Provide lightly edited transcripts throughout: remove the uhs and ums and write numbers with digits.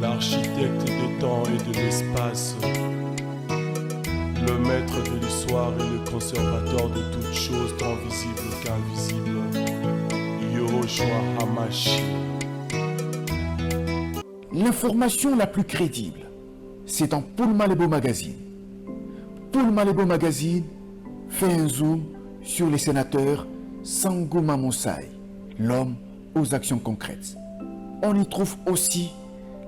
l'architecte des temps et de l'espace, le maître de l'histoire et le conservateur de toutes choses tant visibles qu'invisibles, Yahushua Hamashi. L'information la plus crédible, c'est dans Paul Malebo Magazine. Paul Malebo Magazine fait un zoom sur les sénateurs Sangouma Moussai, l'homme aux actions concrètes. On y trouve aussi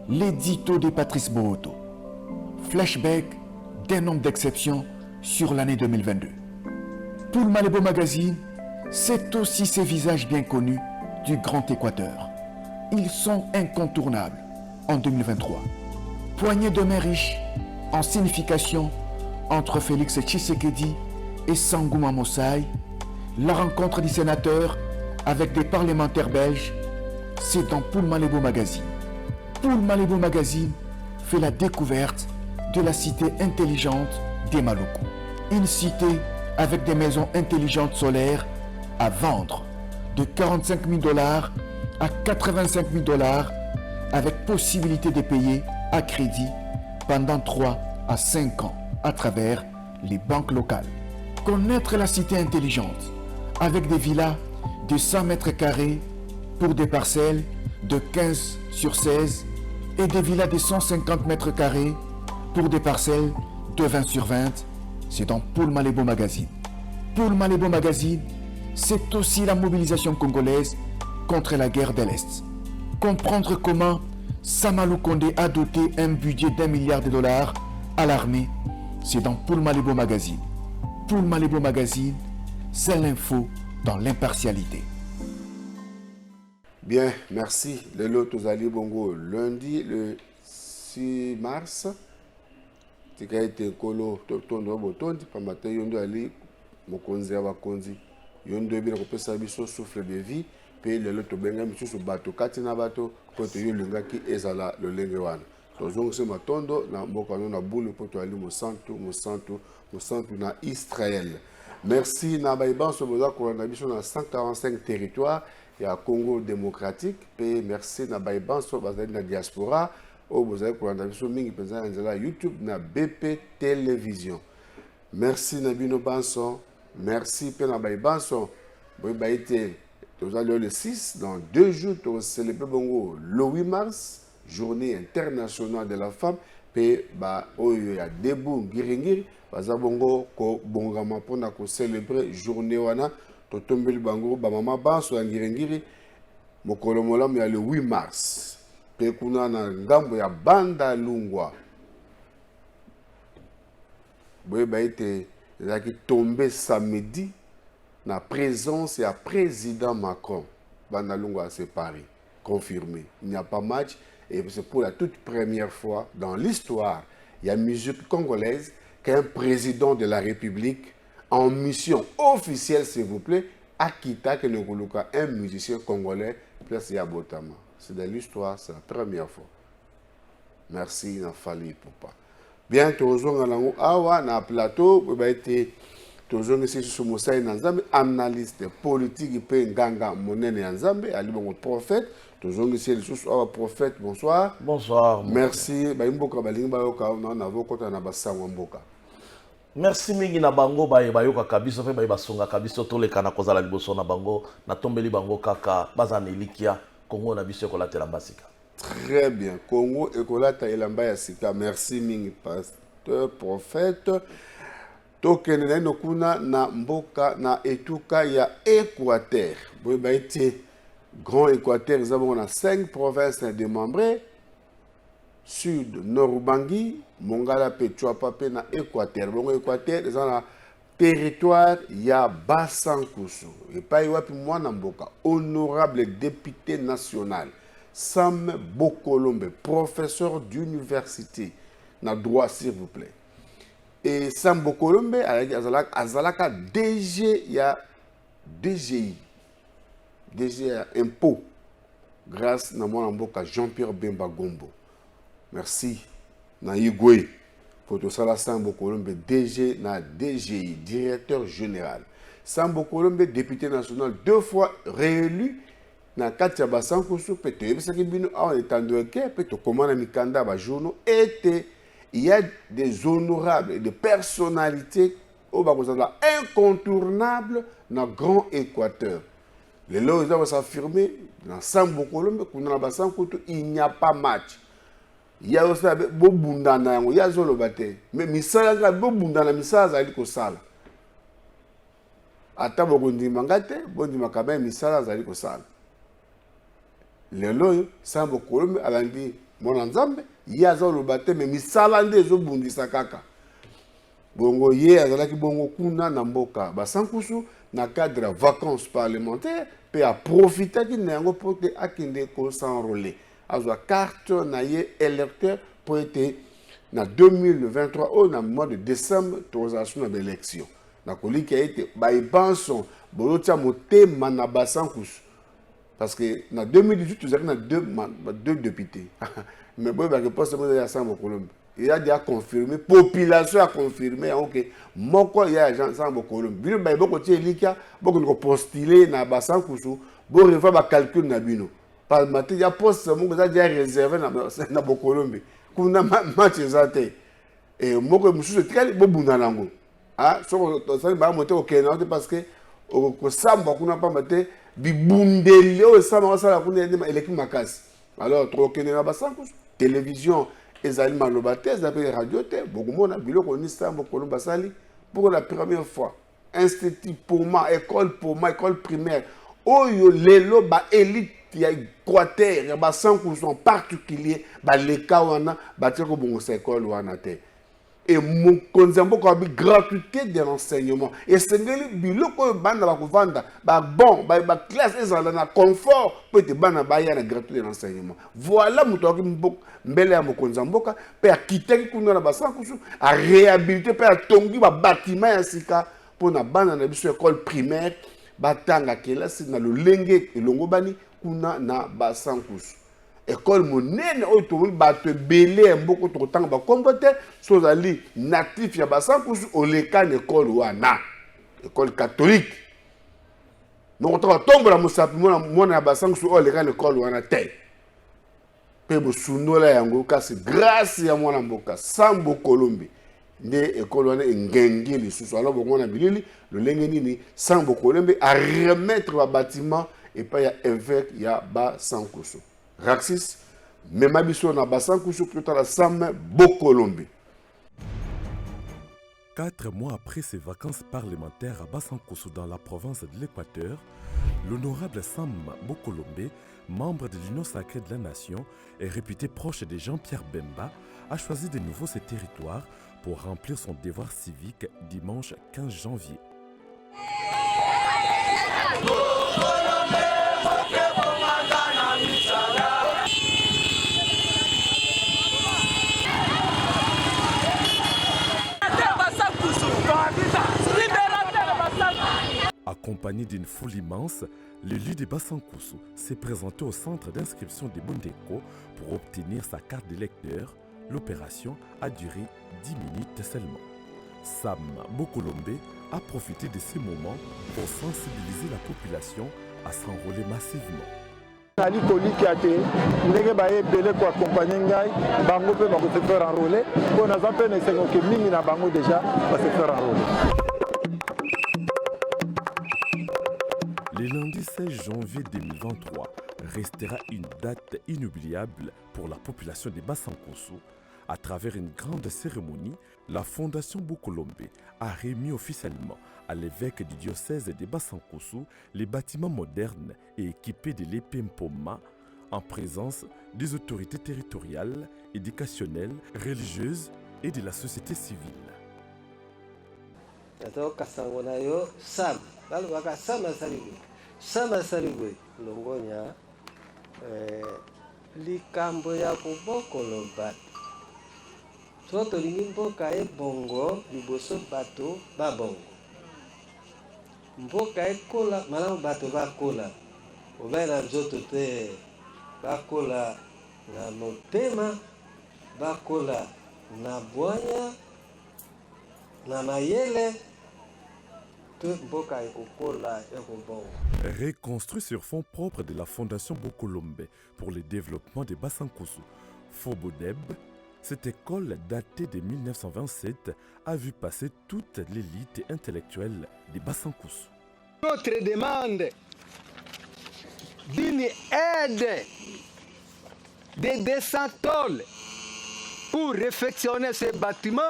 l'édito de Patrice Bohoto, flashback d'un homme d'exception sur l'année 2022. Paul Malebo Magazine, c'est aussi ces visages bien connus du Grand Équateur. Ils sont incontournables en 2023. Poignée de main riche en signification entre Félix Tshisekedi et Sangouma Moussai, la rencontre du sénateur avec des parlementaires belges, c'est dans Paul Malebo Magazine. Paul Malebo Magazine fait la découverte de la cité intelligente des Maluku. Une cité avec des maisons intelligentes solaires à vendre de 45 000 $ à 85 000 $ avec possibilité de payer à crédit pendant 3 à 5 ans à travers les banques locales. Connaître la cité intelligente avec des villas de 100 mètres carrés pour des parcelles de 15 sur 16 et des villas de 150 mètres carrés pour des parcelles de 20 sur 20, c'est dans Paul Malebo Magazine. Paul Malebo Magazine, c'est aussi la mobilisation congolaise contre la guerre de l'Est. Comprendre comment Samalou Kondé a doté un budget d'1 milliard de dollars à l'armée, c'est dans Paul Malebo Magazine. Paul Malebo Magazine, c'est l'info dans l'impartialité. Bien, merci. Le lot Tozali Bongo, lundi, le 6 mars. C'est qu'il y a été colo, tondo botondi, pamate yondo ali, mokonzi abakonzi. Yondo ebira kopesa biso souffle de vie, pe le lot benga misusu bato katina bato, poto yolinga ki ezala le lenge wana. Tozongo se matondo na mboka no na bulu poto ali mosantu na Israël. Merci na baibanso boza kolanda biso na 145 territoires ya Congo démocratique, pe merci na baibanso bazali na diaspora. Vous avez YouTube na BP Télévision. Merci Nabino Banson. Merci Pena Bay Banson. Vous avez le 6, dans 2 jours, vous célébrez le 8 mars, journée internationale de la femme. Puis, il y a debout, giringiri, bazabongo, ko bongama pona ko célébrer journée wana, totombeli bango, maman Banson, giringiri, mokolomolam, il y a le 8 mars. Pekuna na ngambo ya banda lungwa boye baite ezaki tombé samedi na présence ya président Macron. Banda lungwa c'est Paris confirmé, il n'y a pas match et c'est pour la toute première fois dans l'histoire il y a musique congolaise qu'un président de la République en mission officielle s'il vous plaît akita que nekoluka un musicien congolais place ya Botama. C'est de l'histoire, c'est la première fois. Merci, Nafali Poupa. Bien, toujours na plateau, vous avez été toujours ici sur Moussaï Nanzambe, analyste politique, et Nganga Monene Nzambe, Ali Bongo prophète. Toujours ici sur prophète, bonsoir. Bonsoir. Merci. Baimboka Balimba Yoka, on a vos côtés, on a Bassan Mboka. Merci mingi na bango bayoka kabiso pe basonga kabiso to le kana kozala liboso na bango na tombeli bango kaka bazana elikia. Congo na biso kolata la basika. Très bien. Congo et kolata elamba ya sika. Merci mingi pasteur prophète. Tokene no kuna na mboka na etuka ya Équateur. Boy ba été Grand Équateur, nous avons 5 provinces démembrées. Sud, Nord Ubangi, Mongala Petua Pape na Équateur. Bon Équateur, ils ont territoire ya Basankusu et pas wapi mwana mboka honorable député national Sam Bokolombe professeur d'université na droit s'il vous plaît et Sam Bokolombe azalaka DG ya DGI ya impôt grâce na mwana mboka Jean-Pierre Bemba Gombo. Merci na Igwe Poto Sala Sambo Kolombe, DG na DGI, directeur général. Sambo Kolombe, député national 2 fois réélu na kati ya basankusu pe toyebisaki bino awa etando ke pe tokomana mikanda ba journaux ete il y a des honorables et des personnalités au bakozala incontournables dans Grand Équateur. Les lois ils s'affirmer dans Sambo Colombe kuna na basankutu il n'y a pas match. Il y a aussi bobundana yango ya zolo bate mais misala ga bobundana misala zali ko sala. Ata bokondima ngate bondima kabe misala zali ko sala. Lelo Sambo Colombe alandi mona nzambe yaza olobate me misala nde ezobundisa kaka bongo ye azalaki bongo kuna na mboka basankusu na cadre ya vacances parlementaires pe aprofitaki na yango mpo te akende kosenrole azwa carte na ye électeur mpo ete na 2023 oyo na mois de décembre tozala na baélection nakoliki ete baepanson boyotia motema na basankusu parce que en 2018, nous avons deux députés. Mais bon, il y a Sambo Colombe. Il y a déjà confirmé, la population a confirmé que il y a Sambo Colombe. Il y a beaucoup de postulés dans Bassan Koussou, pour refaire un calcul dans Bino. Par matin, il y a poste qui est déjà réservé dans Colombe. Pour un match exact. Et moi, je suis très bon dans l'angle. Ah, ça va monter au Kenya parce que au Sambo, on n'a pas monté. Bibundele o sama wasala kuna eleki makasi alors trokene na basankusu télévision ezali malobate ezali radio te bokumona biloko ni Sambo Colombe basali pour la première fois institut Poma école primaire oyo lelo ba élite ya Équateur ya basankusu en particulier ba leka wana batiko bongo école wana te et mon konzambo ko bi gratuité de l'enseignement et sengeli biloko bana ba kovanda ba bon ba classe ezala na confort peut te bana ba ya na gratuité de l'enseignement voilà mutoki mbele ya mokonzamboka pe akitaki kuna na basankusu a réhabiliter pe atongi ba bâtiment ya sika pona bana na biso école primaire batanga kelasi na lolenge elongo bani kuna na basankusu école monene oyo to bato belé mboko to tanga ba kombote sozali natif ya basankusu oleka na école wana école catholique non to tombe la musapi mona ya basankusu oleka na école wana te pe bo sunola yango kasi grâce ya mwana mboka Sambo Colombe nde école wana ngenge lisusu alors bongo na bilili le lenge nini Sambo Colombe à remettre ba bâtiment et pas ya évêque ya basankusu Raxis, même abisso na basankusu plutôt la Sam Bokolombe. 4 mois après ses vacances parlementaires à Basankusu dans la province de l'Équateur, l'honorable Sam Bokolombe, membre de l'Union sacrée de la nation et réputé proche de Jean-Pierre Bemba, a choisi de nouveau ces territoires pour remplir son devoir civique dimanche 15 janvier. Accompagné d'une foule immense, l'élu de Basankusu s'est présenté au centre d'inscription de Bondeko pour obtenir sa carte d'électeur. L'opération a duré 10 minutes seulement. Sam Bokolombe a profité de ces moments pour sensibiliser la population à s'enrôler massivement. nali kolika te ndenge bayebele koaccompagne ngai bango mpe bakose faire enrôler mpo naza mpe na esengo ke mingi na bango déjà base faire enrôler. Le lundi 16 janvier 2023 restera une date inoubliable pour la population de Basankusu. À travers une grande cérémonie, la Fondation Bokolombe a remis officiellement à l'évêque du diocèse de Basankusu les bâtiments modernes et équipés de l'épée Mpoma en présence des autorités territoriales, éducationnelles, religieuses et de la société civile. So tolingi mboka ebongo liboso bato babongo mboka ekola malamu bato bakola obai na nzoto te bakola na motema bakola na bwanya na mayele mboka ekokola ekobonga. Reconstruit sur fonds propres de la Fondation Bokolombe pour le développement de Bassankousou, Fobodeb, cette école datée de 1927 a vu passer toute l'élite intellectuelle de Bassankousou. Notre demande d'une aide de 200 tôles pour réfectionner ce bâtiment,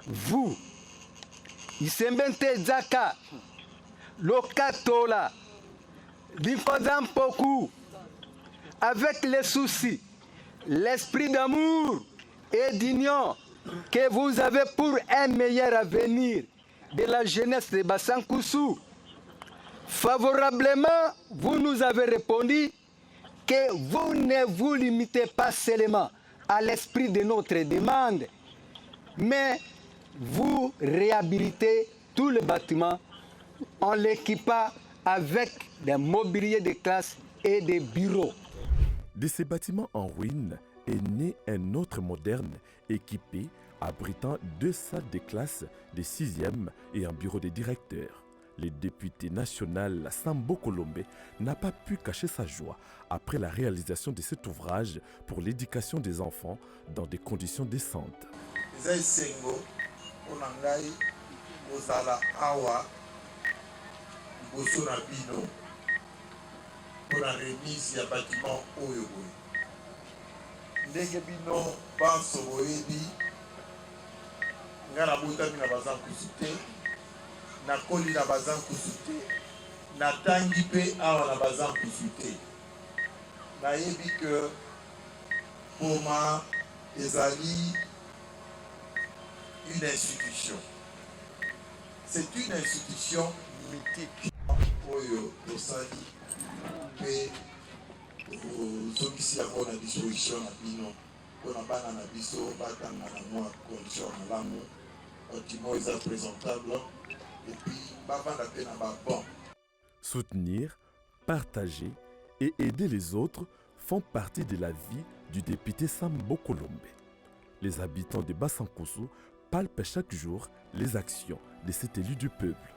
vous, Isembente Zaka, Lokatola, Dimfazampoku, avec les soucis, l'esprit d'amour et d'union que vous avez pour un meilleur avenir de la jeunesse de Bassankousou, favorablement, vous nous avez répondu que vous ne vous limitez pas seulement à l'esprit de notre demande, mais vous réhabilitez tout le bâtiment en l'équipant avec des mobiliers de classe et des bureaux. De ces bâtiments en ruine est né un autre moderne équipé abritant 2 salles de classe de 6e et un bureau de directeur. Le député national Sambo Kolombe n'a pas pu cacher sa joie après la réalisation de cet ouvrage pour l'éducation des enfants dans des conditions décentes. Pour la remise du bâtiment Oyoboy. Ndenge bino banso boyebi ngana botami na bazan kusute na koli na bazan kusute na tangi pe awa na bazan kusute nayebi que Poma ezali une institution. C'est une institution mythique. Oyo tosali pe zongisi yango na disposition na bino mpona bana na biso batanga na mwa condition malamu bâtiment eza présentable et puis bavanda pe na babon. Soutenir, partager et aider les autres font partie de la vie du député Sambo Kolombe. Les habitants de Bassankousou palpent chaque jour les actions de cet élu du peuple.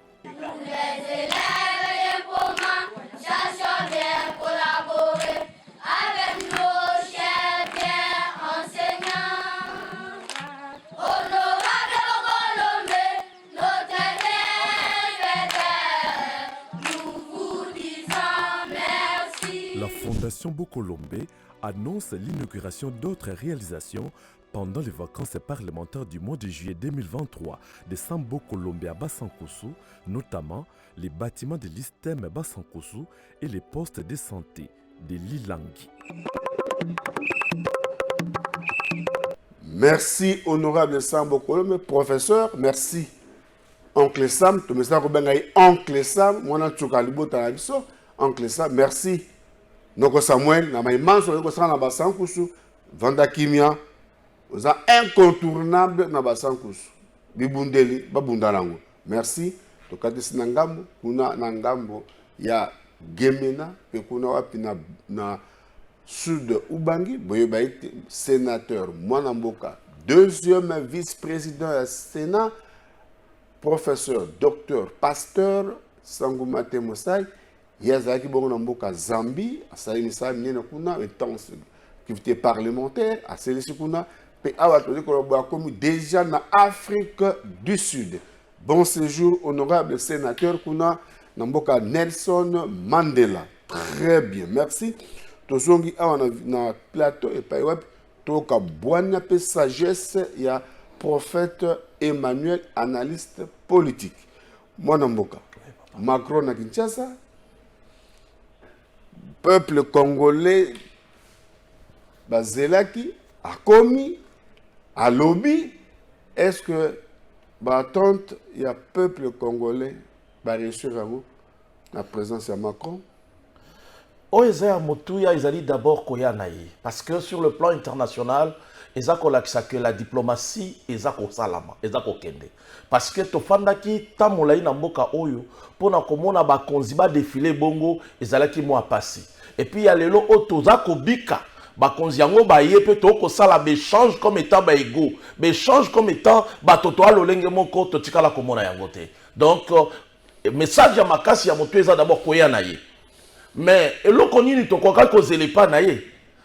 La Fondation Bokolombe annonce l'inauguration d'autres réalisations pendant les vacances parlementaires du mois de juillet 2023 de Sambo Kolombe à Bassankousou, notamment les bâtiments de l'ISTEM Bassankousou et les postes de santé de Lilangi. Merci honorable Sambo Kolombe, professeur, merci. Oncle Sam, tu me sais que Oncle Sam, moi je suis Oncle Sam, merci. Donc Samuel, na immense na Bassankousou, Vanda Kimia, vous êtes incontournable na Bassankousou. Bibundeli, babundalango. Merci. Tokadisi nangambo, kuna nangambo ya Gemena, pe kuna wapi na sud Ubangi, boye baite sénateur Mwanamboka, deuxième vice-président du Sénat, professeur, docteur, pasteur Sangoumate Mosai. Yazaki bongo mboka Zambie, asali misa minene kuna intense activité parlementaire, asali sikuna pe awa toli ko komi déjà na Afrique du Sud. Bon séjour honorable sénateur kuna na mboka Nelson Mandela. Très bien, merci. Tozongi awa na plateau et pa web toka bwana pe sagesse ya prophète Emmanuel, analyste politique. Mwana mboka Macron na Kinshasa, peuple congolais bazelaki akomi alobi, est-ce que l'attente il y a peuple congolais va réussir la présence de Macron? Oeza Motuya izali d'abord koya naï parce que sur le plan international ezako lakisa que la diplomatie ezako salama ezako kende parce que tofandaki tamolai na mboka oyo pona komona ba konziba défilé bongo ezalaki mo apasi et puis ya lelo otozako bika ba konziango ba yepe to ko sala échange comme étant ba ego, échange comme étant ba toto alolenge moko to tikala komona yango te. Donc message ya makasi ya moto eza d'abord koya na ye. Mais eloko nini tokoka kozela pa na ye.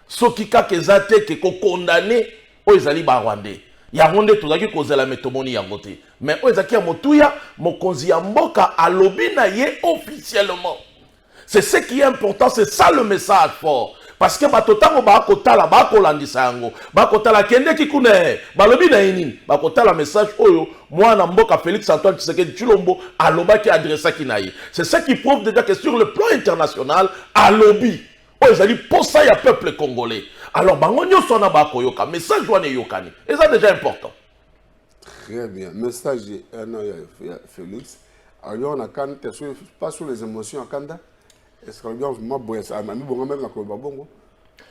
Soki kaka eza te ke ko condamner o ezali ba Rwandais. Yango nde tozaki kozela metomoni yango te. Mais o ezaki ya motuya mokonzi ya mboka alobi na ye officiellement. C'est ce qui est important, c'est ça le message fort. Parce que batotango bakotala bakolandisa yango bakotala kende kikune balobi na yini bakotala message oyo mwana mboka Félix Antoine Tshisekedi Tshilombo alobaki adressaki na ye. C'est ce qui prouve déjà que sur le plan international alobi oyo ezali posa ya peuple congolais. Alors bango nyonso na bakoyoka message wana yokani. Et ça déjà important. Très bien. Message Félix. Alors on a quand pas sur les émotions à Kanda. Est-ce que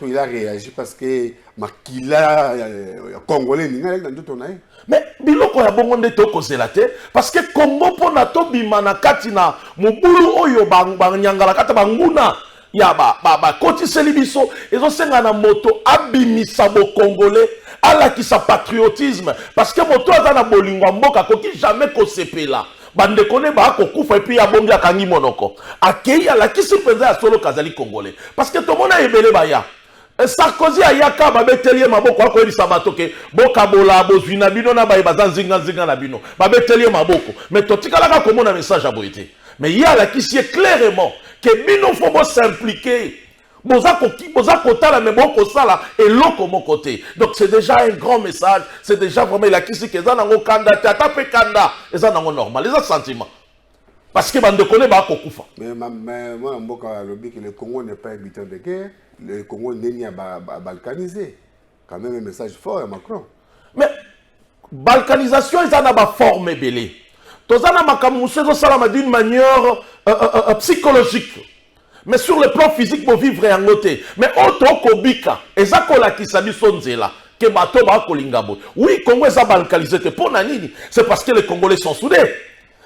il a réagi parce que Makila Congolais mais biloko ya bongo nde tokozela te parce que Congo pona to bimana katina mobulu oyo banyangala kata banguna ya ba kotiseli biso ezosenga na moto abimisa bo Congolais ala ki sa patriotisme parce que moto aza na bolingo mboka koki jamais kosepela bande kone ba kokufa et puis ya bombi akangi monoko akei ala kisi penza ya solo kazali Congolais parce que to mona ebele baya Sarkozy ayaka babetelier maboko akoyebisa bato ke boka bola bozwi na bino na baye bazanzinga nzinga na bino babetelier maboko mais totikalaka komona message à boité mais il y a la qui est clairement que bino faut bo s'impliquer boza kotala mais boko sala et loko mon côté. Donc c'est déjà un grand message, c'est déjà vraiment la qui que za nango kanda tata pe kanda et ça nango normal les sentiments parce que bande connaît ba kokufa. Mais moi mboka lobi que le Congo n'est pas habitant de guerre, le Congo n'est ni à balkaniser. Quand même un message fort à Macron. Mais balkanisation ils en a ba forme belé. Tozana makamuso zo sala d'une manière psychologique. Mais sur le plan physique, pour vivre en côté. Mais autant qu'Obika, et ça qu'on a qui s'habille sonzela, que bateau ba kolingabo. Oui, Congo est balkanisé. Pour Nanini, c'est parce que les Congolais sont soudés.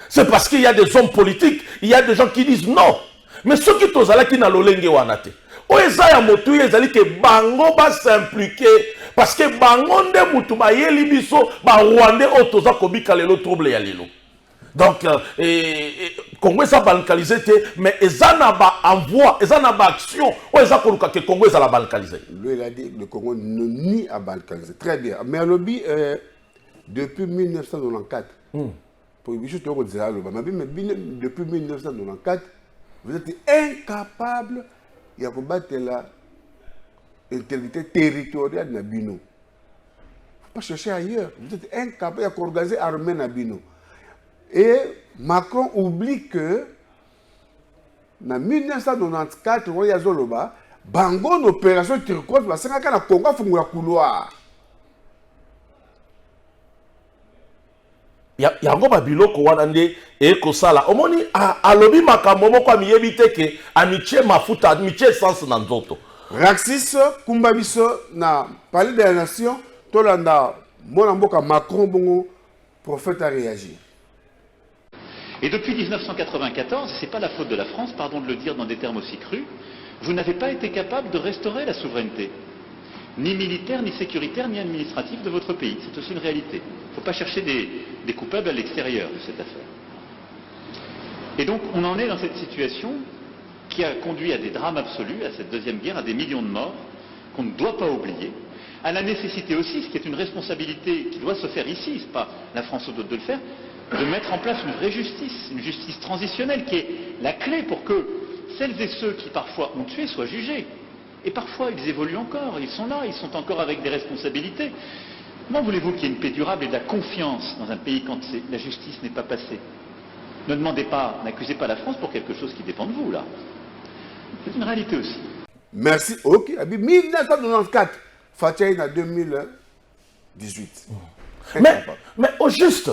C'est parce qu'il y a des hommes politiques, il y a des gens qui disent non. Mais ceux qui tozala qui n'a l'olenge wanate. O eza ya motu ezali que bango ba s'impliquer parce que bango nde mutu ba yeli biso ba Rwandais o toza kobika lelo trouble ya lelo. Donc, Congo est balkanisé, mais ils ont envoi, ils ont action, ou ils ont que le Congo est balkanisé. Lui, il a dit que le Congo ne nie à balkaniser. Très bien. Mais à l'objet, depuis 1994, pour depuis 1994, vous êtes incapable de combattre l'intégrité territoriale de Nabino. Il ne faut pas chercher ailleurs. Vous êtes incapable d'organiser l'armée Nabino. Et Macron oublie que en 1994, il y a Zoloba, Bango, une opération turquoise, parce que le Congo a fait un couloir. Il y a un biloko wanande et kosala. Omoni a lobi makamomo kwa miyebite ke amitié mafuta, amitié sens nanzoto. Raxis, Kumbabiso, na Palais de la Nation, Tolanda, Monamboka Macron, Bongo, prophète a réagi. Et depuis 1994, ce n'est pas la faute de la France, pardon de le dire dans des termes aussi crus, vous n'avez pas été capable de restaurer la souveraineté, ni militaire, ni sécuritaire, ni administrative de votre pays. C'est aussi une réalité. Il ne faut pas chercher des coupables à l'extérieur de cette affaire. Et donc on en est dans cette situation qui a conduit à des drames absolus, à cette deuxième guerre, à des millions de morts, qu'on ne doit pas oublier, à la nécessité aussi, ce qui est une responsabilité qui doit se faire ici, ce n'est pas la France ou d'autres de le faire, de mettre en place une vraie justice, une justice transitionnelle qui est la clé pour que celles et ceux qui parfois ont tué soient jugés. Et parfois ils évoluent encore, ils sont là, ils sont encore avec des responsabilités. Comment voulez-vous qu'il y ait une paix durable et de la confiance dans un pays quand la justice n'est pas passée? Ne demandez pas, n'accusez pas la France pour quelque chose qui dépend de vous là. C'est une réalité aussi. Merci. Ok. 1994, Fatih en 2018. Mais au juste,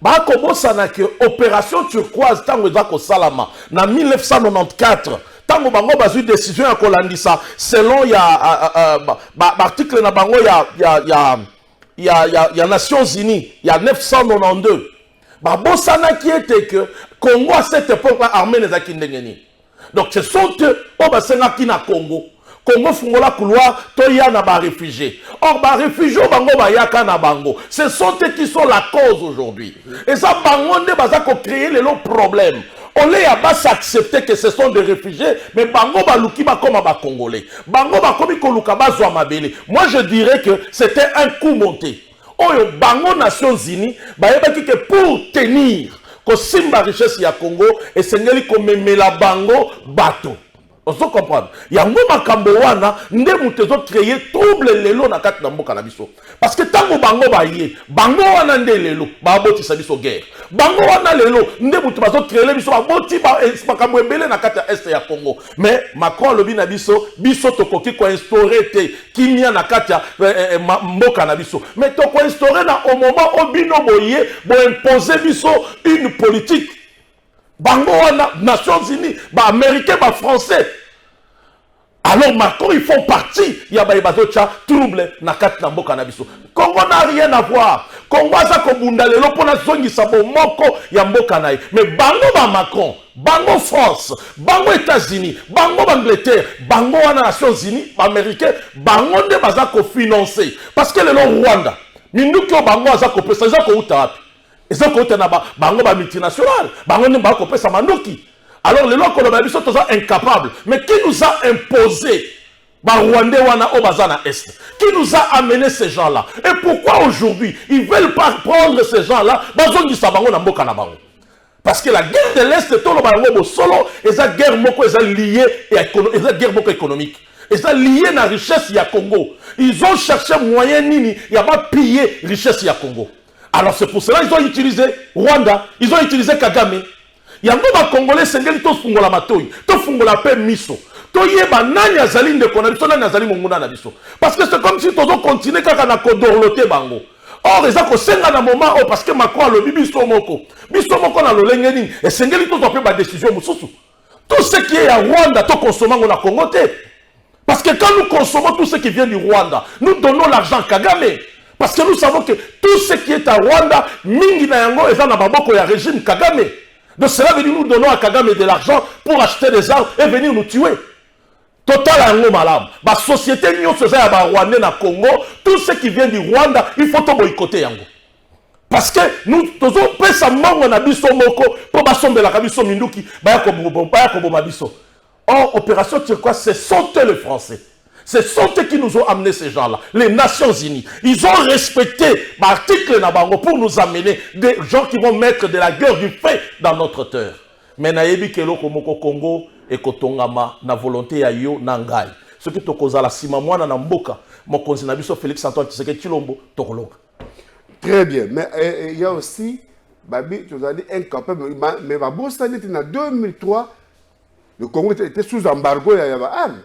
bah comment ça n'a que opération turquoise tango zako salama na 1994 tango bango bazu décision ya kolandisa selon article na bango ya Nations Unies ya 992 bah bosana qui était que Congo à cette époque armée les akindengeni. Donc ce sont eux au basenga qui na Congo Congo fungola couloir, toya na ba réfugiés. Or, ba réfugiés, bango ba yaka na bango. Ce sont eux qui sont la cause aujourd'hui. Et ça, bango ne va pas créer les problèmes. On les a pas s'accepter que ce sont des réfugiés, mais bango ba luki ba comme ba congolais. Bango ba komi koluka ba zwa mabele. Moi, je dirais que c'était un coup monté. Oyo bango Nations Unies, ba yebaki que pour tenir ko simba richesse ya Congo, et sengeli ko memela bango bateau. On se comprend. Il y a un makambo wana nde mutezo créer trouble lelo na kati na mboka na biso. Parce que tango bango baye, bango wana nde lelo ba boti sa biso guerre. Bango wana lelo nde mutu bazo créer biso ba boti ba makambo ebele na kati ya est ya Congo. Mais Macron lobi na biso tokoki ko instaurer te kimia na kati ya mboka na biso. Mais to ko instaurer na au moment obino boye bo imposer biso une politique. Bango wana Nations Unies, ba américains, ba français. Alors Macron, ils font partie. Il y a bazocha trouble na kat na mboka na biso. Congo n'a rien à voir. Congo za ko bunda lelo pona zongi sabo moko ya mboka na. Mais bango ba Macron, bango France, bango États-Unis, bango Angleterre, bango wana Nations Unies, ba américains, bango nde baza ko financer. Parce que lelo Rwanda, minduki bango za ko pesa za ko uta. Et ça, quand on a bango ba multinational, bango ne ba kopesa mandoki. Alors les locaux de sont incapables. Mais qui nous a imposé ba Rwandais wana obazana est? Qui nous a amené ces gens-là? Et pourquoi aujourd'hui ils veulent pas prendre ces gens-là? Bazongi sa bango na mboka na bango. Parce que la guerre de l'Est est tout le bango solo, et ça guerre moko est liée et ça guerre moko économique. Et ça lié à la richesse ya Congo. Ils ont cherché moyen nini, il y a pas pillé richesse ya Congo. Alors c'est pour cela qu'ils ont utilisé Rwanda, ils ont utilisé Kagame. Il y a un Congolais sengeli to fungola matoi, to fungola pe miso. To yeba nani azali ndeko na biso nani azali monguna na biso. Parce que c'est comme si tozo continuer kaka na kodorloter bango. Or eza ko senga na moment parce que Macron le biso moko. Biso moko na lolenge nini et sengeli to pe ba décision mususu. Tout ce qui est à Rwanda to consommer na Congo te. Parce que quand nous consommons tout ce qui vient du Rwanda, nous donnons l'argent à Kagame. Parce que nous savons que tout ce qui est à Rwanda, mingi na yango eza na baboko ya régime Kagame. Donc cela veut dire nous donnons à Kagame de l'argent pour acheter des armes et venir nous tuer. Total yango malam. Ba société nyonso eza ya ba Rwandais na Congo, tout ce qui vient du Rwanda, il faut to boycotter yango. Parce que nous tozo pesa mango na biso moko po ba sombela ka biso minduki ba ya ko boma biso. Or opération turquoise, ce sont eux les Français. Ce sont eux qui nous ont amené ces gens-là, les Nations Unies. Ils ont respecté l'article Nabango pour nous amener des gens qui vont mettre de la guerre du feu dans notre terre. Mais nayebi kelo komoko Congo et kotongama na volonté ya yo nangai. Ce qui tokoza la sima mwana na mboka, mon konzi na biso Félix Antoine Tshisekedi Tshilombo tokoloka. Très bien, mais il y a aussi Babi, tu as dit incapable, mais Babo Stani en 2003, le Congo était sous embargo, il y avait armes.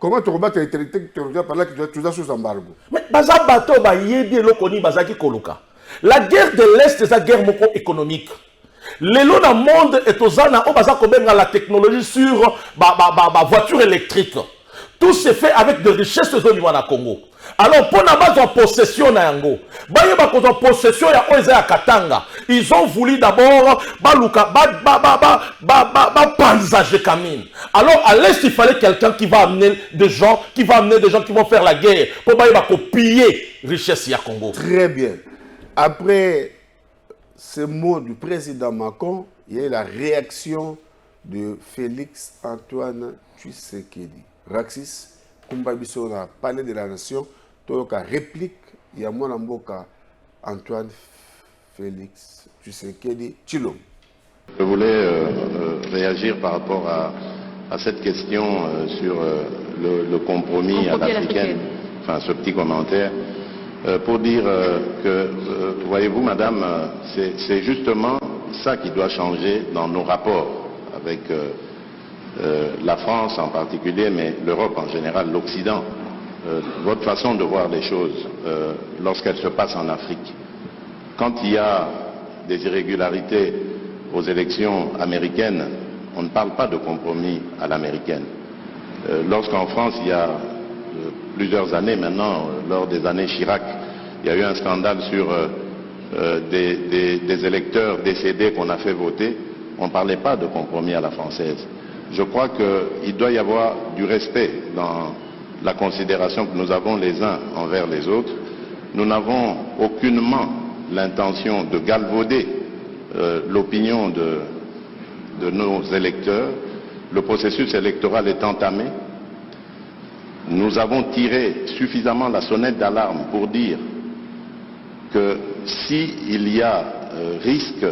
Comment tu remets par là que tu es sous embargo? Mais baza bateau ba yebi elokoni bazaki koluka. La guerre de l'Est c'est la guerre moko économique. Lelo na monde est aux ana o baza kobenga la technologie sur voiture électrique. Tout se fait avec de richesses au niveau na Congo. Alors pour na base en possession na yango, baye ba ko possession ya oza ya Katanga. Ils ont voulu d'abord baluka panzager Kamine. Alors à l'est il fallait quelqu'un qui va amener des gens, qui vont faire la guerre pour baye ba ko piller richesse ya Congo. Très bien. Après ce mot du président Macron, il y a eu la réaction de Félix Antoine Tshisekedi. Raxis Kumbabiso na palais de la nation, toyoka réplique il y a mon amboka Antoine Félix Tshisekedi Tshilombo. Je voulais réagir par rapport à cette question sur le compromis à l'africaine, enfin ce petit commentaire, pour dire que, voyez-vous madame, c'est justement ça qui doit changer dans nos rapports avec la France en particulier, mais l'Europe en général, l'Occident. Votre façon de voir les choses lorsqu'elles se passent en Afrique. Quand il y a des irrégularités aux élections américaines, on ne parle pas de compromis à l'américaine. Lorsqu'en France, il y a plusieurs années maintenant, lors des années Chirac, il y a eu un scandale sur des électeurs décédés qu'on a fait voter, on ne parlait pas de compromis à la française. Je crois qu'il doit y avoir du respect la considération que nous avons les uns envers les autres. Nous n'avons aucunement l'intention de galvauder l'opinion de nos électeurs. Le processus électoral est entamé. Nous avons tiré suffisamment la sonnette d'alarme pour dire que s'il y a risque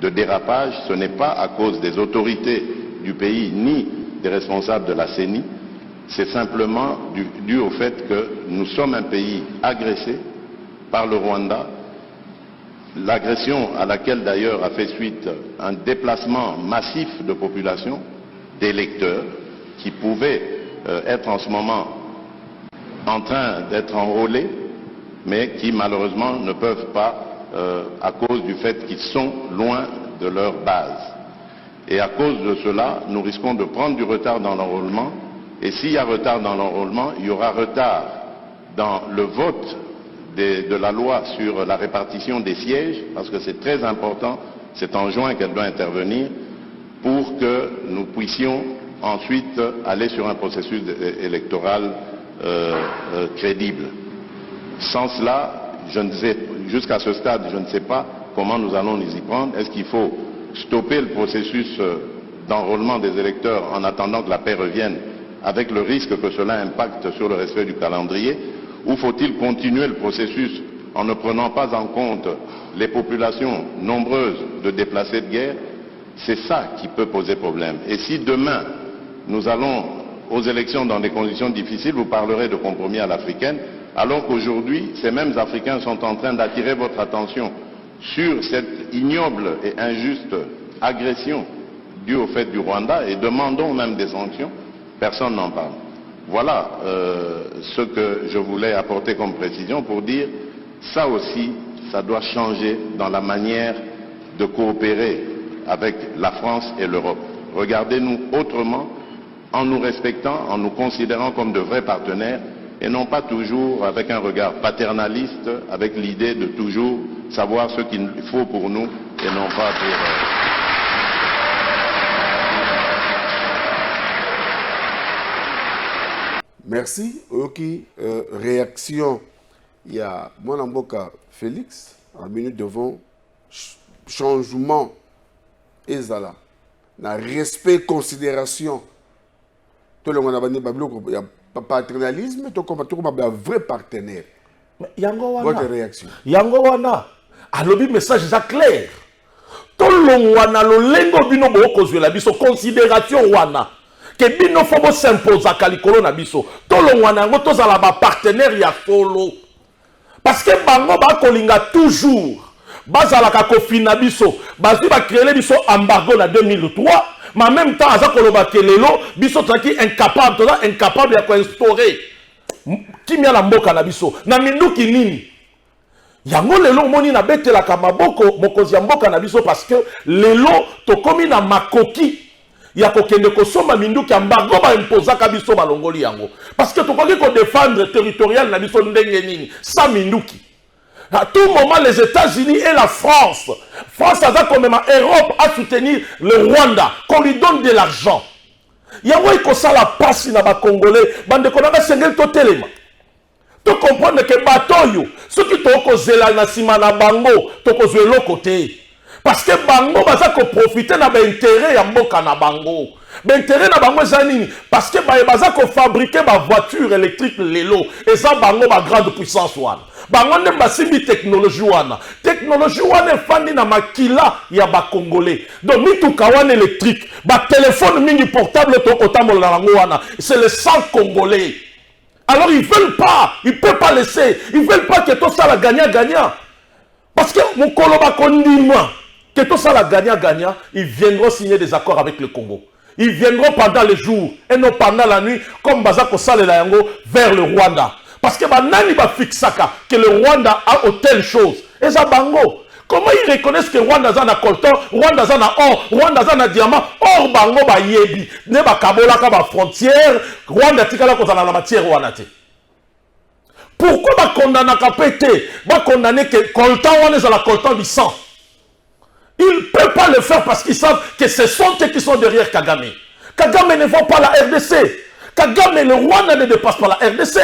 de dérapage, ce n'est pas à cause des autorités du pays ni des responsables de la CENI, c'est simplement dû au fait que nous sommes un pays agressé par le Rwanda, l'agression à laquelle d'ailleurs a fait suite un déplacement massif de population, d'électeurs, qui pouvaient être en ce moment en train d'être enrôlés, mais qui malheureusement ne peuvent pas à cause du fait qu'ils sont loin de leur base. Et à cause de cela, nous risquons de prendre du retard dans l'enrôlement. Et s'il y a retard dans l'enrôlement, il y aura retard dans le vote de la loi sur la répartition des sièges, parce que c'est très important, c'est en juin qu'elle doit intervenir, pour que nous puissions ensuite aller sur un processus électoral crédible. Sans cela, jusqu'à ce stade, je ne sais pas comment nous allons nous y prendre. Est-ce qu'il faut stopper le processus d'enrôlement des électeurs en attendant que la paix revienne, avec le risque que cela impacte sur le respect du calendrier, ou faut-il continuer le processus en ne prenant pas en compte les populations nombreuses de déplacés de guerre? C'est ça qui peut poser problème. Et si demain, nous allons aux élections dans des conditions difficiles, vous parlerez de compromis à l'africaine, alors qu'aujourd'hui, ces mêmes Africains sont en train d'attirer votre attention sur cette ignoble et injuste agression due au fait du Rwanda, et demandons même des sanctions, personne n'en parle. Voilà ce que je voulais apporter comme précision pour dire, ça aussi, ça doit changer dans la manière de coopérer avec la France et l'Europe. Regardez-nous autrement, en nous respectant, en nous considérant comme de vrais partenaires, et non pas toujours avec un regard paternaliste, avec l'idée de toujours savoir ce qu'il faut pour nous, et non pas pour... Merci. Ok, réaction. Il y a Mwanamboka Félix, en minute devant, changement, ezala, na respect, considération. Tout le monde a un paternalisme, tout le monde a un vrai partenaire. Votre réaction. Yango wana, alobi message est clair. Tout le monde wana, lo lengo bino boko zuela biso, considération wana. Que bino fobo s'impose à Kalikolo na biso. Tout le monde wana, to zala ba partenaire ya solo. Parce que bango ba kolinga toujours. Bazala ka kofina biso, bazi ba créer biso embargo na 2003. Mais en même temps, à Zakoloba Kelelo, biso taki incapable, incapable de instaurer. Qui m'a la mboka na biso, na minduki nini. Yango lelo moni na bete la kamaboko, mokozi ya mboka na biso parce que lelo to komi na makoki. Ya kokende kosoma minduki embargo ba imposa ka biso balongoli yango. Parce que to koki ko défendre territorial na biso ndenge nini, sa minduki. À tout moment, les États-Unis et la France, France a comme même Europe à soutenir le Rwanda, qu'on lui donne de l'argent. Il y a un ça la passe na ba Congolais, bande konanga sengel to telema. Tu comprends que bateau ceux qui t'ont causé la nasima na bango, to causé l'autre côté. Parce que bango baza ko profiter na ba intérêt ya mboka na bango. Ba intérêt na bango zanini parce que baza ko fabriquer ba voiture électrique lelo et ça bango ba grande puissance wana. Bango basimbi technologie wana. Technologie wana fandi na makila ya ba Congolais. Donc mituka wana électrique, ba téléphone mini portable to kotambola nango wana, c'est le sang congolais. Alors ils veulent pas, ils peuvent pas laisser, ils veulent pas que tout ça la gagnant. Parce que mon koloba kondima que tout ça la gagnant, ils viendront signer des accords avec le Congo. Ils viendront pendant les jours et non pendant la nuit comme Bazako Salela Yango vers le Rwanda. Parce que Banani va fixer que le Rwanda a telle chose. Et ça bango. Comment ils reconnaissent que Rwanda a coltan, Rwanda a or, Rwanda a diamant, or bango ba yebi, ne ba kabola ka ba frontière, Rwanda tikala ko na matière wana te. Pourquoi ba condamner ka pété, ba condamner que coltan wana za la coltan du sang. Ils ne peuvent pas le faire parce qu'ils savent que ce sont eux qui sont derrière Kagame. Kagame ne vend pas la RDC. Kagame, le Rwanda ne dépasse pas la RDC.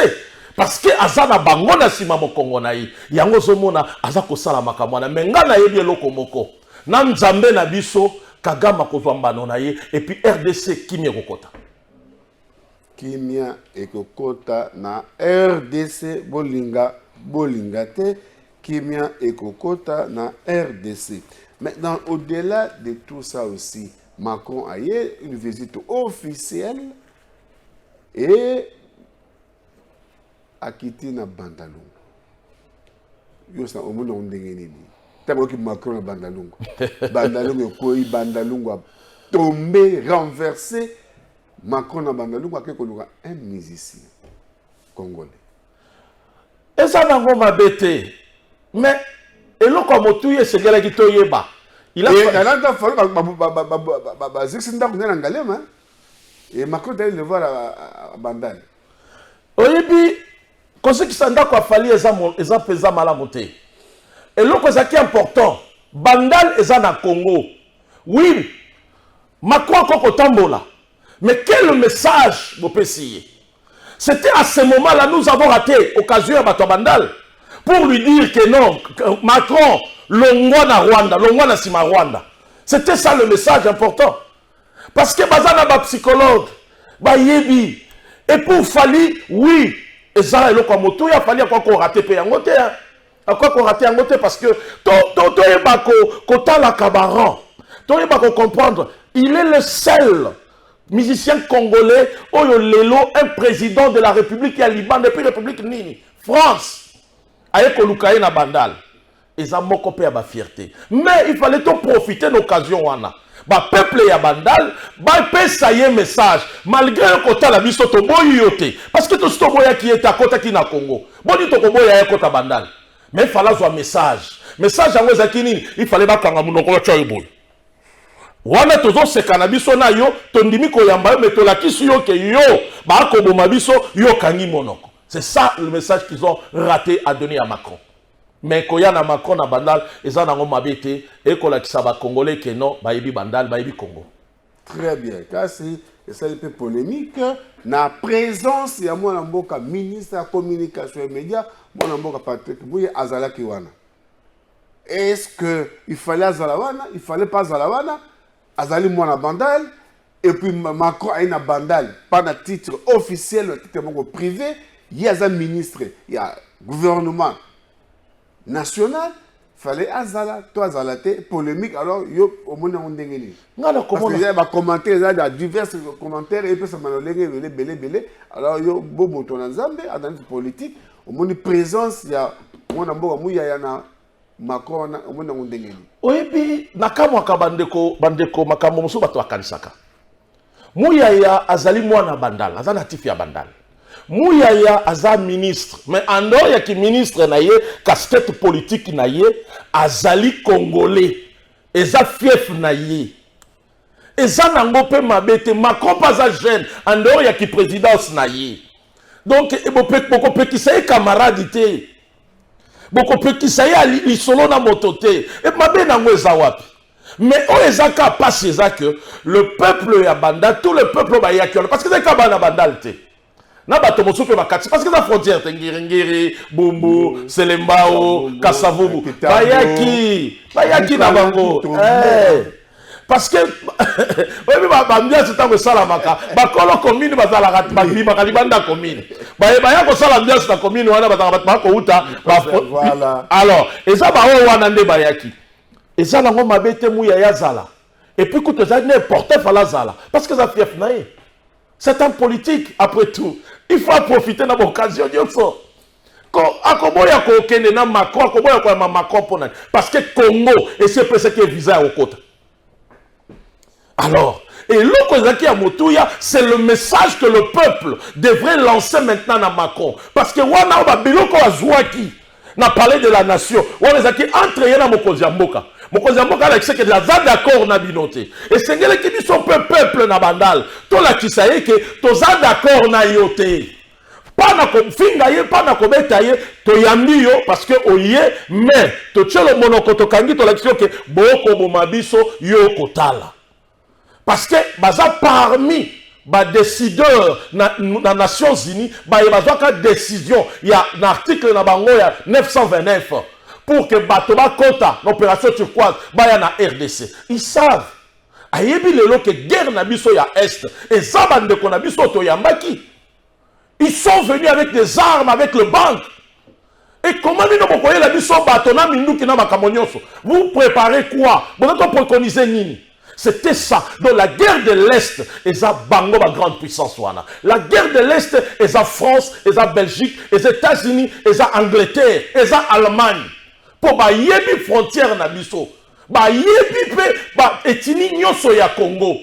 Parce que Azana Bangona Simamo Kongo naï, Yango Zomona, Azako Salamaka Mwana, Mengana Yebi Loko Moko, Nam Zambe Nabiso, Kagama Kozwamba Nonaye, et puis RDC Kimia Kokota. Kimia Ekokota na RDC Bolinga te, Kimia Ekokota na RDC. Maintenant, au-delà de tout ça aussi, Macron a eu une visite officielle et a quitté na Bandalungu. Yo sa omona ondengeni ni. Tabo ki Macron na Bandalungu. Bandalungu koi Bandalungu a tombé, renversé. Macron na Bandalungu a koluka un musicien congolais. Et ça n'a pas bêté. Mais et l'on comme tout y est c'est gars qui toyeba. Il a fallu et Macron d'aller le voir à Bandal. Oyebi conseil qui s'anda quoi fali eza pesa mala monter. Et l'autre qui est important, Bandal eza na Congo. Oui, Macron koko tambola. Mais quel message vous pessiez? C'était à ce moment-là nous avons raté occasion à Bandal pour lui dire que non, que Macron longwa Rwanda, longwa sima Rwanda. C'était ça le message important. Parce que bazana ba psychologue, ba yebi et pour Fali, oui, et ça est comme tout, il a fallu qu'on rate pe yangote, quoi qu'on rate yangote parce que to yebako kota la cabaran, to yebako comprendre, il est le seul musicien congolais oyo lelo un président de la République qui a Liban depuis République Nini, France, aye kolukaye na Bandal, et ça moko pe ba fierté. Mais il fallait tout profiter de l'occasion wana. Ba peuple ya Bandal, ba pesa ye message malgré le kota la biso to boyi yote parce que to sto boya qui est à kota ki na Congo. Boni to ko boya ya kota Bandal. Mais il fallait un message. Message yango zakini, il fallait ba kanga munoko wa choy boy. Wana tozo se kanabiso na yo to ndimi ko yamba yo meto la kisi yo ke yo ba ko boma biso yo kangi monoko. C'est ça le message qu'ils ont raté à donner à Macron. Mais quand il y a Macron à Bandal, ils ont mabité et qu'on a qui s'aba congolais que non, baïbi Bandal, baïbi Congo. Très bien. Car c'est un peu polémique. La présence, il y a mon amboka ministre de la communication et médias, mon amboka Patrick Bouye Azala Kiwana. Est-ce qu'il fallait Azalawana? Il ne fallait pas Azalawana? Azali Mwana Bandal. Et puis Macron a une Bandal, pas de titre officiel, le titre privé. Il y a un ministre, il y a un gouvernement national, fallait azala, toi azalate, polémique, alors yo au monde on dengeni. Parce qu'il y a des commentaires, il y a divers commentaires, et puis ça m'a belé, alors yo bobo ton ensemble, analyse politique, au monde présence, il y a mon ambo mouya yana Macron au monde on dengeni. Oui, puis nakamwa kabandeko makambo musu bato akanisaka. Mouya ya azali mwana Bandal, azana tifi ya Bandal. Mouyaya aza ministre, mais en dehors ya ki ministre na ye, casquette politique na ye, azali congolais, eza fief na ye. Eza nango pe mabete, Macron pas a jeune, en dehors ya ki présidence na ye. Donc, boko pe ki saye camarade te, boko pe ki saye li solo na motote, et mabe nango eza wapi. Mais on les a qu'à passer ça que le peuple ya Bandal, tout le peuple ba yakiole, parce que c'est kabana Bandal te. Na bato mosupe bakati parce que la frontière ngiri Bumbu Selembao Kasavubu bayaki na bango parce que oui ba mbia c'est que sala maka ba kolo commune bazala rat ba bi makalibanda commune ba ko sala mbia c'est commune wana ba ko uta voilà alors et ça ba wana nde bayaki et ça nango mabete muya yazala et puis que ça n'importe fala zala parce que ça fief nae c'est un politique après tout. Il faut profiter de l'occasion. Parce que Congo, et c'est pour ça qu'il y a visa au côté. Alors, et l'autre, c'est le message que le peuple devrait lancer maintenant à Macron. Parce que on a parlé de la nation. On a entré dans Mokoziamboka. Mokoziamboka a dit que la d'accord na binoté. Et c'est ce qui dit son peuple na Bandal. Tout la qui sait que tous d'accord na yoté. Pas na finga ye, pas na kobeta ye, to yambi yo parce que oye, mais to tchelo monokoto kangi to l'action que boko bomabiso yo kotala. Parce que baza parmi décideur na Nations Unies, il y a une décision, il y a un article dans bango, il y a 929 pour que Batoba Kota, l'opération turquoise, il y a na RDC. Ils savent. Ayebi lelo que guerre na biso ya Est et Zabande ko na biso to yambaki. Ils sont venus avec des armes, avec le banc. Et comment nous pouvons la biso batona minduki na makamonyoso? Vous préparez quoi? Vous avez préconisé nini? C'était ça. Donc la guerre de l'Est, et ça bango ma grande puissance wana. La guerre de l'Est, et ça France, et ça Belgique, et ça États-Unis, et ça Angleterre, et ça Allemagne. Pour ba yebi frontière na biso. Ba yebi pe ba etini nyoso ya Congo.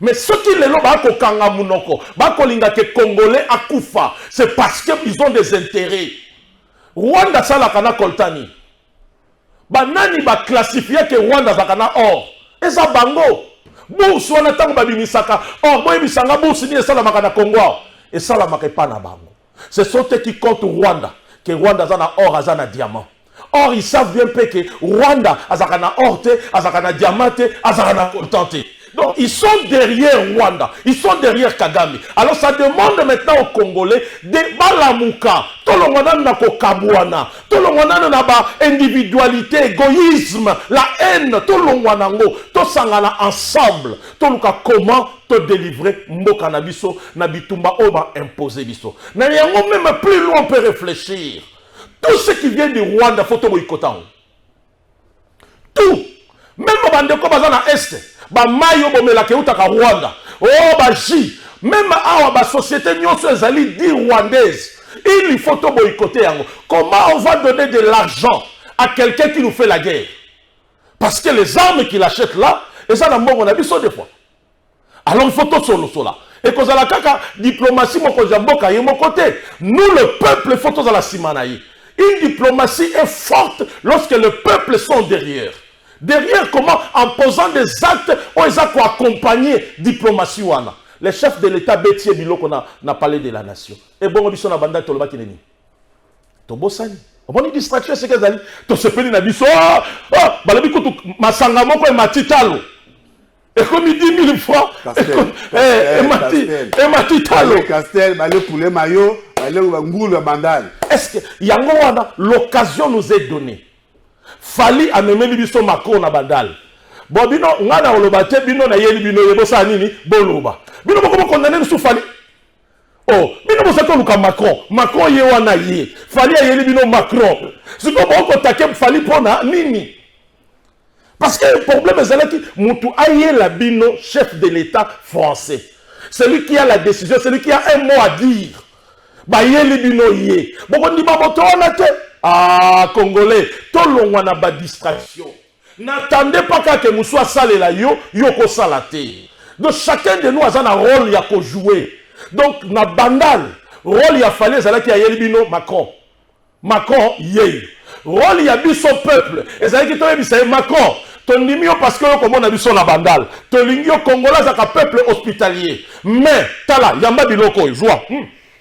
Mais ce qui les loba ko kanga munoko, ba ko linga ke Congolais akufa, c'est parce que ils ont des intérêts. Rwanda sala kana koltani. Ba nani ba classifier que Rwanda zakana or. Et ça bango. Bourse wana tango babimisaka. Or boy bisanga bourse ni sala makana Congo. Et sala makepa na bango. Ce sont eux qui comptent Rwanda, que Rwanda zana or azana diamant. Or, ils savent bien que Rwanda, azakana orte, azakana diamante, azakana contenté. Donc, ils sont derrière Rwanda, ils sont derrière Kagame. Alors, ça demande maintenant aux Congolais de balamuka, tout le monde n'a pas kabouana, tout le monde n'a pas individualité, égoïsme, la haine, tout le monde n'a pas, tout sangana ensemble, tout le monde comment te délivrer mboka na biso, na bitumba oba imposer biso. Na yango même plus loin on peut réfléchir. Tout ce qui vient du Rwanda, il faut tout boycotter. Tout. Même bandeko bazana Est, ba mayo bomelake utaka Rwanda. Oh ba J. Même awa ba société nyonso ezali dit rwandaise. Il faut tout boycotter yango. Comment on va donner de l'argent à quelqu'un qui nous fait la guerre? Parce que les armes qu'il achète là, et ça n'a pas biso des fois. Alors il faut tout solo là. Et que la kaka diplomatie moko jamboka yemo côté. Nous le peuple il faut tout la simanaï. Une diplomatie est forte lorsque le peuple sont derrière. Derrière comment? En posant des actes, on les a accompagner diplomatie wana. Les chefs de l'État Bétier Biloko n'a parlé de la nation. Et bon, on a banda toloba kineni. Tobosani. On a distraction c'est qu'ils allaient. To se peli na biso. Balabi kutu masanga moko e matitalo. Et comme il dit 1000 fois. Et matitalo. Castel, balé pour les maillots. Est-ce que l'occasion nous est donnée? Fali a même biso Macron na bandal. Bon bino ngana olobate bino na yeli bino yebosa nini boloba. Bino boko condamner sous Fali. Oh, bino bosa ko luka Macron. Macron ye wana ye. Fali a yeli bino Macron. Si ko boko takem Fali pona nini? Parce que le problème c'est là qui mutu aye la bino chef de l'État français. Celui qui a la décision, celui qui a un mot à dire. Bayeli bino ye. Boko ndi baboto wana te. Ah, Congolais, tout le monde a ba distraction. N'attendez pas que nous soit salé la yo ko salate. Donc chacun de nous a un rôle ya ko jouer. Donc na bandal, rôle ya fallait zala ki ayeli bino Macron. Macron ye. Rôle ya biso peuple. Et zala ki to yebisa Macron. Ton nimio parce que comme on a vu sur la bandale. Ton lingio congolais zaka peuple hospitalier. Mais tala yamba biloko joie.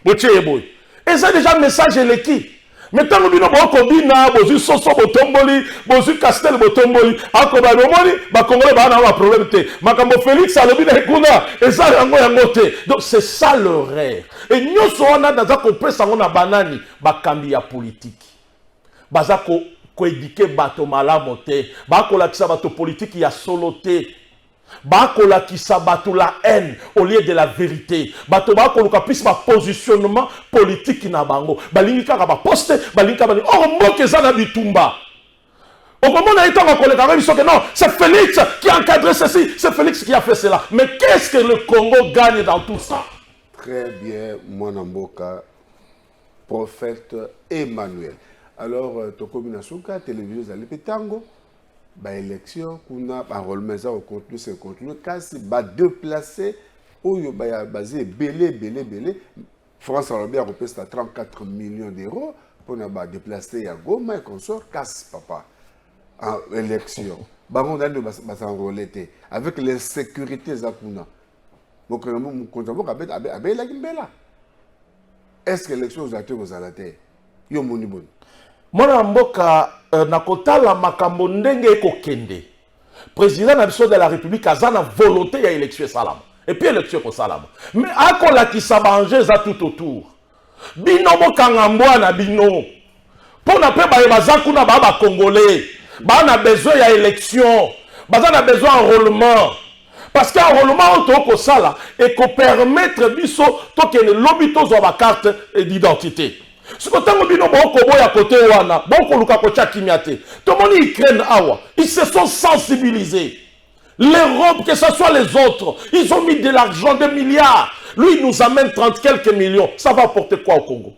Et ça déjà un message l'équipe. Mais tant que nous avons combina, bozu soso botomboli, bozu castel botomboli, akoba nomoni, ba congolais ba na problème te. Makambo Félix alobina kuna, et ça yango yango te. Donc c'est ça le rêve. Et nous sommes dans un complexe sango na banani, ba kambi ya politique. Bazako ko éduquer bato malamu te, ba ko la kisa bato politique ya solo te. Bakola qui sabatou la haine au lieu de la vérité. Bato bakola plus ma positionnement politique na bango. Balingi kaka ba poste, balingi kaka ba oh mboke za na bitumba. Au moment où on a été en colère, non, c'est Félix qui a encadré ceci, c'est Félix qui a fait cela. Mais qu'est-ce que le Congo gagne dans tout ça? Très bien, mon amboka, prophète Emmanuel. Alors, Toko Minasuka, télévision Zalipetango. Ba élection kuna ba remettre au contenu c'est contenu kasi ba déplacer oyo ba basé belé France a bien repéré 34 millions d'euros pour na ba déplacer ya Goma et consort kasi papa en élection ba on a ba s'enrôler avec l'insécurité za kuna donc mon compte abe la gimbela est-ce que l'élection vous a été vous alaté yo moni bon Mwana mboka nakotala makambo ndenge eko kende. Président de la République a une volonté ya élection salam. Et puis élection ko salama. Mais akola ki sabanje za tout autour. Bino mo kangambwa na bino. Pour na pe ba bazaku na ba congolais. Ba na besoin ya élection. Ba na besoin enrôlement. Parce qu'enrôlement auto ko sala et ko permettre biso to que le lobby to zo ba carte d'identité. Ce que tango bino boko boya côté wana, boko luka ko chakimiate. To moni Ukraine awa, ils se sont sensibilisés. L'Europe, que ce soit les autres, ils ont mis de l'argent, des milliards. Lui, il nous amène 30 quelques millions. Ça va apporter quoi au Congo?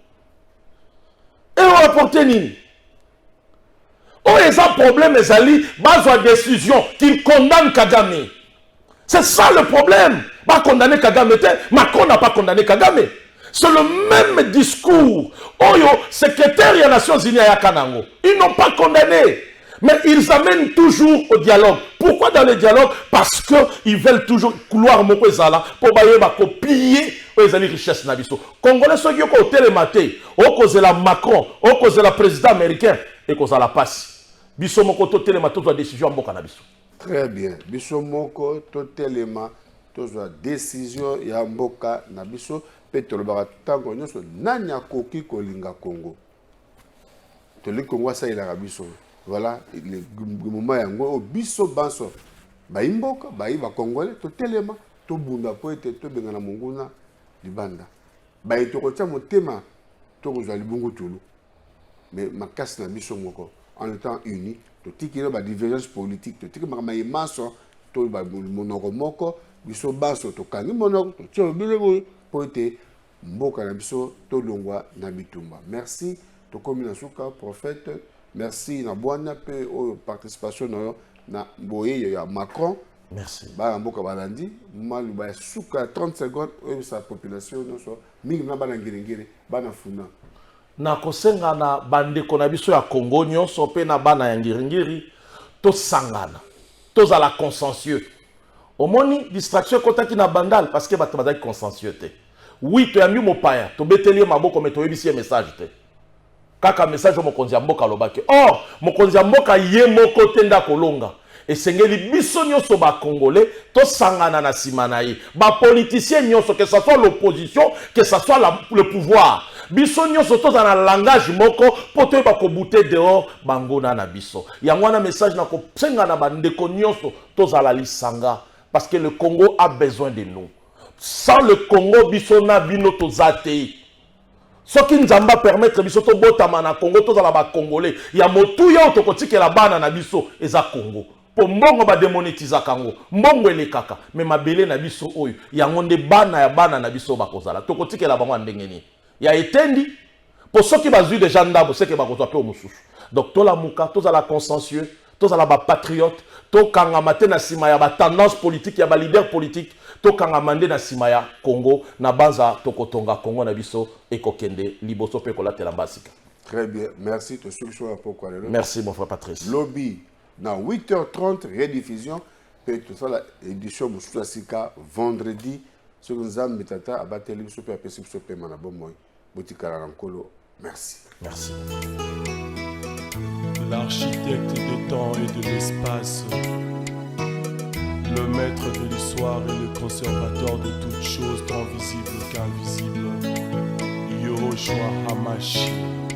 Et on va apporter nini? Oh, ils ont un problème, ils ont base de décision qu'ils condamnent Kagame. C'est ça le problème. Pas condamner Kagame. Macron n'a pas condamné Kagame. C'est le même discours. Oh, secrétaire des Nations Unies à Kanango. Ils n'ont pas condamné. Mais ils amènent toujours au dialogue. Pourquoi dans le dialogue? Parce qu'ils veulent toujours couloir Mokwezala pour copier les richesses nabiso. Congolais ceux qui ont télématé, au cause de la Macron, au cause de la président américain et cause de la passe. Biso moko to télématé la décision en boka nabiso. Très bien. Biso moko to télématé la décision ya mboka nabiso peut le bara tango nyoso nanya koki kolinga Congo. To le Congo ça il a biso. Voilà, le moment yango au biso banso ba imboka ba iba congolais to telema to bunda po ete to bengana monguna libanda ba eto ko tia motema to ko zali bungu tulu mais makasi na biso moko en étant unis to tikira ba divergence politique to tikira ma maso to ba monoko moko biso banso to kangi monoko to tio bilego po ete mboka na biso to longwa na bitumba. Merci to komi na suka prophète. Merci na bonne pe o participation na boye ya Macron. Merci. Ba mboka balandi malu ba suka 30 secondes o sa population no so mingi na bana ngirengire bana funa. Na kosenga na bandeko na biso ya Congo nyonso pe na bana ya ngirengiri to sangana. To za la consensueux. Omoni distraction kotaki na bandal parce que bato bazaki consensueux te. Oui, to yambi mopaya, to beteli maboko meto yebisi message te. Kaka message au mokonzi mboka lobake. Oh, mokonzi mboka ye moko tenda kolonga. Et sengeli biso nyonso ba congolais to sangana na simana ye. Ba politicien nyonso que ça soit l'opposition, que ça soit le pouvoir. Biso nyonso to za na langage moko poto ba ko bouter dehors bangona na biso. Yangwana message na ko senga na bandeko nyonso to za la lisanga parce que le Congo a besoin de nous. Sans le Congo biso na bino to zate. Ce qui nous a permettre biso to botama na Congo to za la ba congolais ya motu ya to kotike la bana na biso eza Congo po mbongo ba démonétiser kango mbongo elekaka mais mabele na biso oyo ya ngonde bana ya bana na biso ba kozala to kotike la bango ndengeni ya etendi pour ceux qui bazui déjà ndabo c'est que ba kozwa pe o mususu donc to la muka to za la consensueux to za la ba patriote to kanga maté na sima ya ba tendance politique ya ba leader politique to kanga mande na sima ya Congo na banza to kotonga Congo na biso ekokende liboso pe kolatela mbasika. Très bien, merci. Merci mon frère Patrice. Lobby, dans 8h30, rediffusion. Puis tout ça, l'édition Moussouasika, vendredi. Ce que nous avons mis à battre les super PC, super manabomoi. Boutique à l'Ankolo. Merci. Merci. L'architecte des temps et de l'espace, le maître de l'histoire et le conservateur de toutes choses, tant visibles qu'invisibles, Yahushua Hamashiach.